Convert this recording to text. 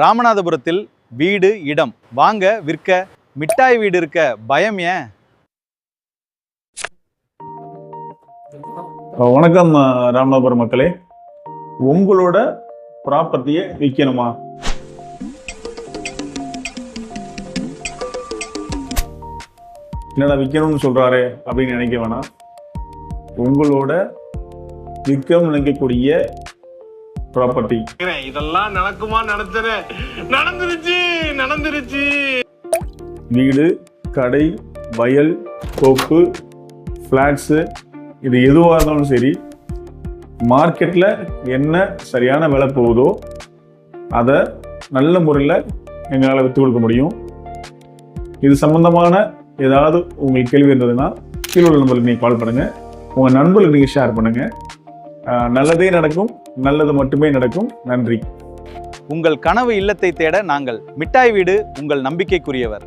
ராமநாதபுரத்தில் வீடு இடம் வாங்க விற்க மிட்டாய் வீடு இருக்க பயம் ஏன்? வணக்கம் ராமநாதபுரம் மக்களே, உங்களோட ப்ராப்பர்ட்டியை விற்கணுமா? என்னடா விற்கணும்னு சொல்றாரு அப்படின்னு நினைக்க வேணாம். உங்களோட விற்க நினைக்கக்கூடிய ப்ராப்பர்ட்டி இதெல்லாம் நடக்குமா? நடந்துருச்சு. வீடு, கடை, வயல், தோப்பு, ஃப்ளாட்ஸு, இது எதுவாக இருந்தாலும் சரி, மார்க்கெட்டில் என்ன சரியான விலை போகுதோ அதை நல்ல முறையில் எங்களால் விற்று கொடுக்க முடியும். இது சம்பந்தமான ஏதாவது உங்களுக்கு கேள்வி இருந்ததுன்னா கீழே உள்ள நம்பருக்கு நீங்கள் கால் பண்ணுங்கள், உங்கள் நண்பர்களுக்கு நீங்கள் ஷேர் பண்ணுங்கள். நல்லதே நடக்கும், நல்லது மட்டுமே நடக்கும். நன்றி. உங்கள் கனவு இல்லத்தை தேட நாங்கள். மிட்டாய் வீடு உங்கள் நம்பிக்கைக்குரியவர்.